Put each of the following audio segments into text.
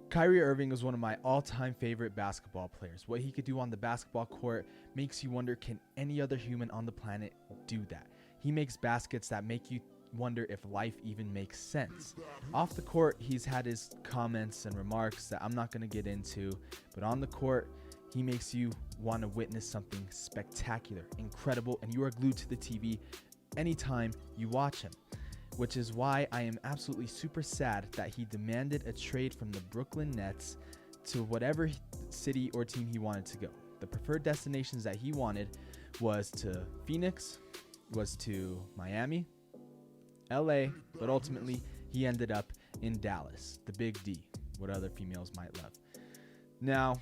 Kyrie Irving is one of my all-time favorite basketball players. What he could do on the basketball court makes you wonder, can any other human on the planet do that? He makes baskets that make you wonder if life even makes sense. Off the court, he's had his comments and remarks that I'm not going to get into, but on the court, he makes you want to witness something spectacular, incredible, and you are glued to the TV anytime you watch him. Which is why I am absolutely super sad that he demanded a trade from the Brooklyn Nets to whatever city or team he wanted to go. The preferred destinations that he wanted was to Phoenix, was to Miami, LA, but ultimately he ended up in Dallas, the Big D, what other females might love. Now,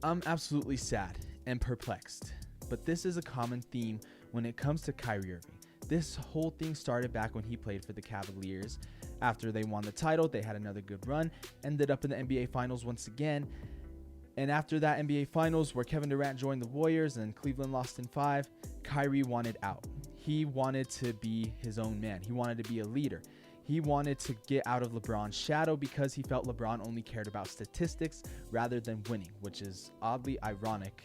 I'm absolutely sad and perplexed, but this is a common theme when it comes to Kyrie Irving. This whole thing started back when he played for the Cavaliers. After they won the title, they had another good run, ended up in the NBA Finals once again. And after that NBA Finals, where Kevin Durant joined the Warriors and Cleveland lost in 5, Kyrie wanted out. He wanted to be his own man. He wanted to be a leader. He wanted to get out of LeBron's shadow because he felt LeBron only cared about statistics rather than winning, which is oddly ironic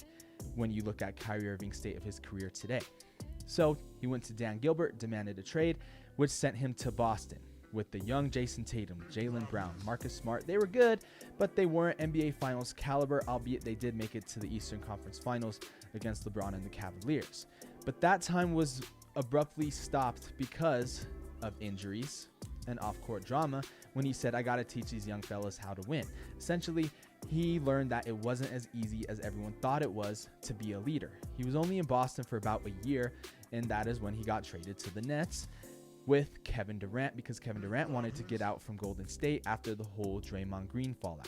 when you look at Kyrie Irving's state of his career today. So he went to Dan Gilbert, demanded a trade, which sent him to Boston with the young Jason Tatum, Jaylen Brown, Marcus Smart. They were good, but they weren't NBA Finals caliber, albeit they did make it to the Eastern Conference Finals against LeBron and the Cavaliers. But that time was abruptly stopped because of injuries and off-court drama when he said, I got to teach these young fellas how to win. Essentially, he learned that it wasn't as easy as everyone thought it was to be a leader. He was only in Boston for about a year, and that is when he got traded to the Nets with Kevin Durant, because Kevin Durant wanted to get out from Golden State after the whole Draymond Green fallout.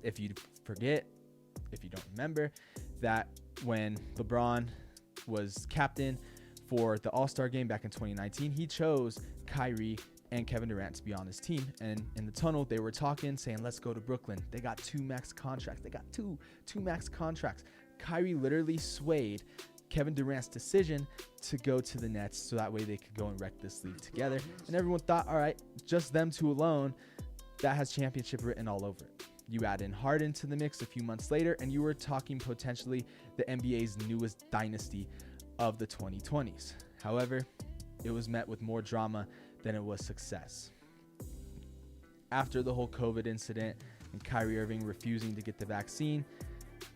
If you forget, if you don't remember, that when LeBron was captain for the All-Star game back in 2019, he chose Kyrie and Kevin Durant to be on his team. And in the tunnel, they were talking, saying, let's go to Brooklyn. They got two max contracts. They got two max contracts. Kyrie literally swayed Kevin Durant's decision to go to the Nets so that way they could go and wreck this league together. And everyone thought, all right, just them two alone, that has championship written all over it. You add in Harden to the mix a few months later, and you were talking potentially the NBA's newest dynasty of the 2020s. However, it was met with more drama than it was success. After the whole COVID incident and Kyrie Irving refusing to get the vaccine,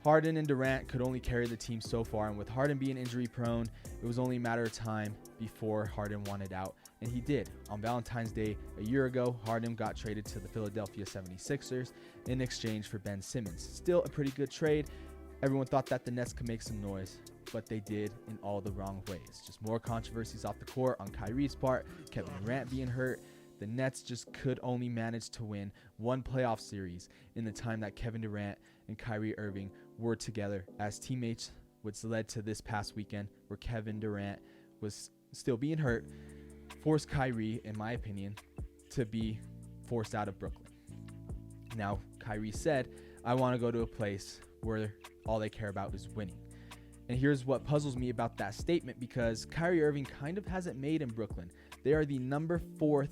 Harden and Durant could only carry the team so far, and with Harden being injury prone, it was only a matter of time before Harden wanted out, and he did. On Valentine's Day a year ago, Harden got traded to the Philadelphia 76ers in exchange for Ben Simmons. Still a pretty good trade. Everyone thought that the Nets could make some noise, but they did in all the wrong ways. Just more controversies off the court on Kyrie's part, Kevin Durant being hurt. The Nets just could only manage to win one playoff series in the time that Kevin Durant and Kyrie Irving were together as teammates, which led to this past weekend where Kevin Durant was still being hurt, forced Kyrie, in my opinion, to be forced out of Brooklyn. Now, Kyrie said, I want to go to a place where all they care about is winning. And here's what puzzles me about that statement, because Kyrie Irving kind of hasn't made in Brooklyn. They are the number 4th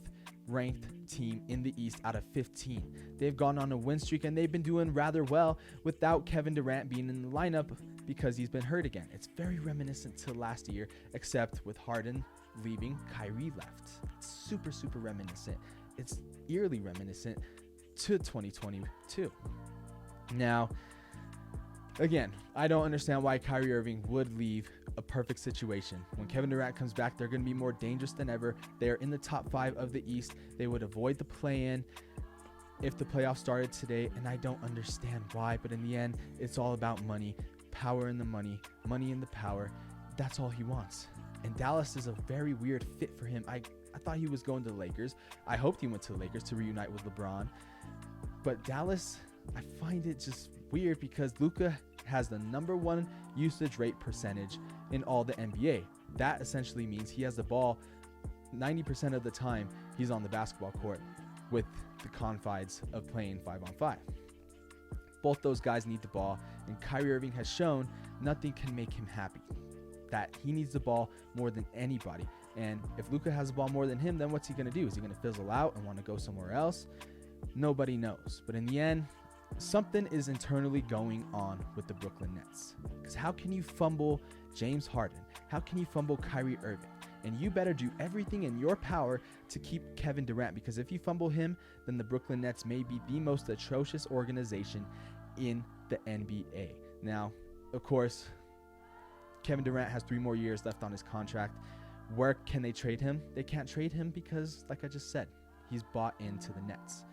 ranked team in the East out of 15. They've gone on a win streak, and they've been doing rather well without Kevin Durant being in the lineup because he's been hurt again. It's very reminiscent to last year, except with Harden leaving, Kyrie left. It's super reminiscent. It's eerily reminiscent to 2022. Now, again, I don't understand why Kyrie Irving would leave a perfect situation. When Kevin Durant comes back, they're going to be more dangerous than ever. They are in the top 5 of the East. They would avoid the play-in if the playoffs started today, and I don't understand why, but in the end, it's all about money, power in the money, money in the power. That's all he wants. And Dallas is a very weird fit for him. I thought he was going to the Lakers. I hoped he went to the Lakers to reunite with LeBron. But Dallas, I find it just weird because Luka has the number 1 usage rate percentage in all the NBA. That essentially means he has the ball 90% of the time he's on the basketball court, with the confines of playing 5-on-5. Both those guys need the ball, and Kyrie Irving has shown nothing can make him happy. That he needs the ball more than anybody. And if Luka has the ball more than him, then what's he going to do? Is he going to fizzle out and want to go somewhere else? Nobody knows. But in the end, something is internally going on with the Brooklyn Nets. Because how can you fumble James Harden? How can you fumble Kyrie Irving? And you better do everything in your power to keep Kevin Durant, because if you fumble him, then the Brooklyn Nets may be the most atrocious organization in the NBA. Now, of course, Kevin Durant has 3 more years left on his contract. Where can they trade him? They can't trade him because, like I just said, he's bought into the Nets.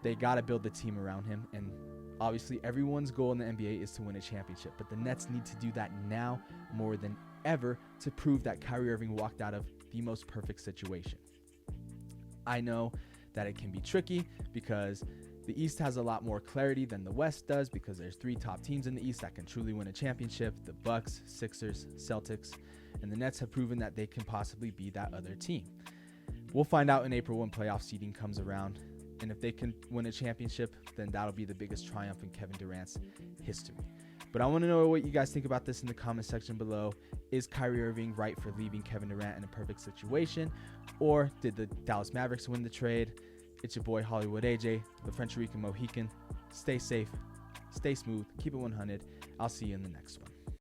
They got to build the team around him, and obviously everyone's goal in the NBA is to win a championship, but the Nets need to do that now more than ever to prove that Kyrie Irving walked out of the most perfect situation. I know that it can be tricky because the East has a lot more clarity than the West does, because there's 3 top teams in the East that can truly win a championship: the Bucks, Sixers, Celtics, and the Nets have proven that they can possibly be that other team. We'll find out in April when playoff seeding comes around, and if they can win a championship, then that'll be the biggest triumph in Kevin Durant's history. But I want to know what you guys think about this in the comment section below. Is Kyrie Irving right for leaving Kevin Durant in a perfect situation, or did the Dallas Mavericks win the trade? It's your boy Hollywood AJ, the French Rican Mohican. Stay safe, stay smooth, keep it 100. I'll see you in the next one.